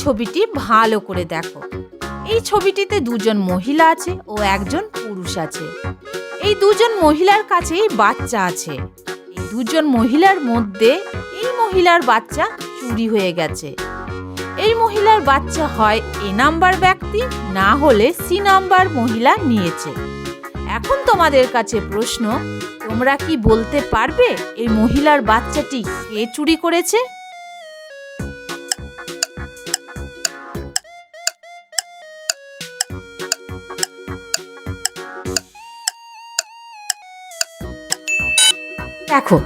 ছবিটি ভালো করে দেখো। এই ছবিটিতে দুজন মহিলা আছে ও একজন পুরুষ আছে। এই দুজন মহিলার কাছেই বাচ্চা আছে। এই দুজন মহিলার মধ্যে এই মহিলার বাচ্চা চুরি হয়ে গেছে। এই মহিলার বাচ্চা হয় এ নাম্বার ব্যক্তি, না হলে সি নাম্বার মহিলা নিয়েছে। এখন তোমাদের কাছে প্রশ্ন, তোমরা কি বলতে পারবে এই মহিলার বাচ্চাটি কে চুরি করেছে? দেখো,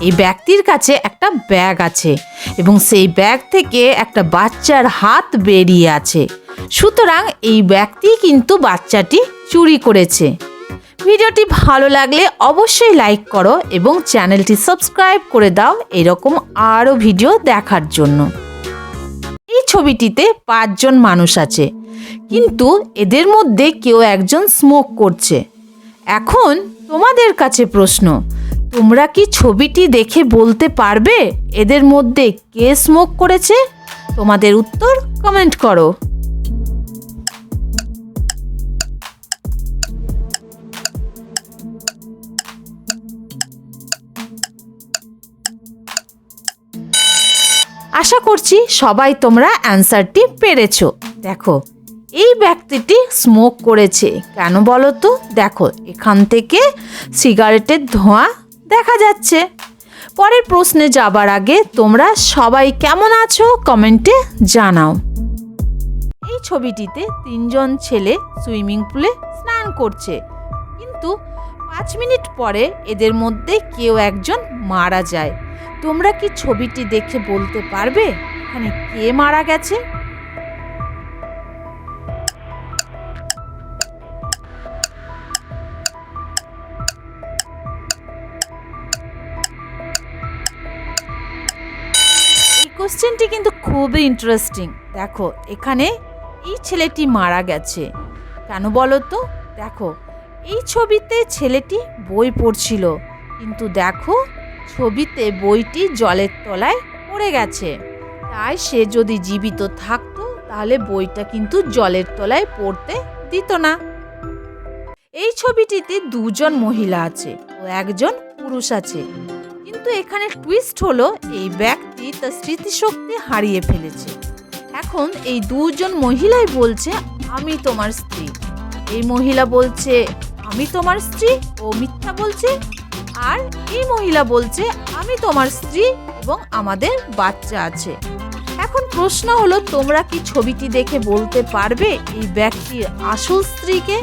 এই ব্যক্তির কাছে একটা ব্যাগ আছে এবং সেই ব্যাগ থেকে একটা বাচ্চার হাত বেরিয়ে আছে। সুতরাং এই ব্যক্তি কিন্তু বাচ্চাটি চুরি করেছে। ভিডিওটি ভালো লাগলে অবশ্যই লাইক করো এবং চ্যানেলটি সাবস্ক্রাইব করে দাও এরকম আরও ভিডিও দেখার জন্য। এই ছবিটিতে 5 জন মানুষ আছে, কিন্তু এদের মধ্যে কেউ একজন স্মোক করছে। এখন তোমাদের কাছে প্রশ্ন, তোমরা কি ছবিটি দেখে বলতে পারবে এদের মধ্যে কে স্মোক করেছে? তোমাদের উত্তর কমেন্ট করো। আশা করছি সবাই তোমরা অ্যান্সারটি পেরেছো। দেখো, এই ব্যক্তিটি স্মোক করেছে। কেন বলো তো? দেখো, এখান থেকে সিগারেটের ধোঁয়া দেখা যাচ্ছে। পরের প্রশ্নে যাবার আগে তোমরা সবাই কেমন আছো কমেন্টে জানাও। এই ছবিটিতে 3 জন ছেলে সুইমিং পুলে স্নান করছে, কিন্তু 5 মিনিট পরে এদের মধ্যে কেউ একজন মারা যায়। তোমরা কি ছবিটি দেখে বলতে পারবে এখানে কে মারা গেছে? কোশ্চেনটি কিন্তু খুবই ইন্টারেস্টিং। দেখো, এখানে এই ছেলেটি মারা গেছে। কেন বলো তো? দেখো, এই ছবিতে ছেলেটি বই পড়ছিল, কিন্তু দেখো ছবিতে বইটি জলের তলায় পড়ে গেছে। তাই সে যদি জীবিত থাকতো তাহলে বইটা কিন্তু জলের তলায় পড়তে দিত না। এই ছবিটিতে 2 জন মহিলা আছে ও একজন পুরুষ আছে, কিন্তু এখানে টুইস্ট হলো এই ব্যক্তি তার স্মৃতিশক্তি হারিয়ে ফেলেছে। এখন এই 2 জন মহিলাই বলছে আমি তোমার স্ত্রী। এই মহিলা বলছে আমি তোমার স্ত্রী ও মিথ্যা বলছে, আর এই মহিলা বলছে আমি তোমার স্ত্রী এবং আমাদের বাচ্চা আছে। এখন প্রশ্ন হলো, তোমরা কি ছবিটি দেখে বলতে পারবে এই ব্যক্তির আসল স্ত্রীকে?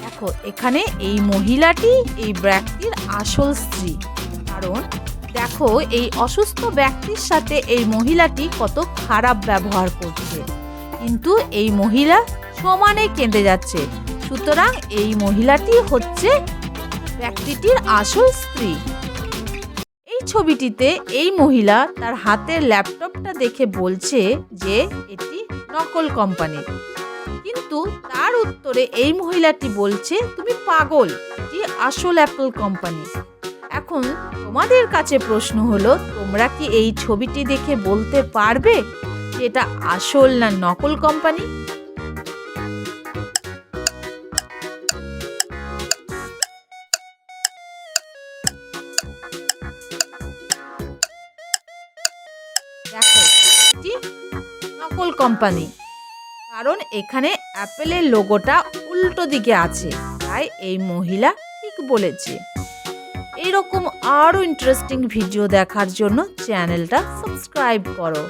দেখো, এখানে এই মহিলাটি এই ব্যক্তির আসল স্ত্রী। কারণ দেখো, এই অসুস্থ ব্যক্তির সাথে এই মহিলাটি কত খারাপ ব্যবহার করছে, কিন্তু এই মহিলা সমানে কেঁদে যাচ্ছে। সুতরাং এই মহিলাটি হচ্ছে ব্যক্তিটির আসল স্ত্রী। এই ছবিটিতে এই মহিলা তার হাতের ল্যাপটপটা দেখে বলছে যে এটি নকল কোম্পানির, কিন্তু তার উত্তরে এই মহিলাটি বলছে তুমি পাগল, এটি আসল অ্যাপল কোম্পানি। এখন তোমাদের কাছে প্রশ্ন হলো, তোমরা কি এই ছবিটি দেখে বলতে পারবে যে এটা আসল না নকল কোম্পানি? দেখো, এটি নকল কোম্পানি, কারণ এখানে অ্যাপেলের লোগোটা উল্টো দিকে আছে, তাই এই মহিলা ঠিক বলেছে। এইরকম আরও ইন্টারেস্টিং ভিডিও দেখার জন্য চ্যানেলটা সাবস্ক্রাইব করো।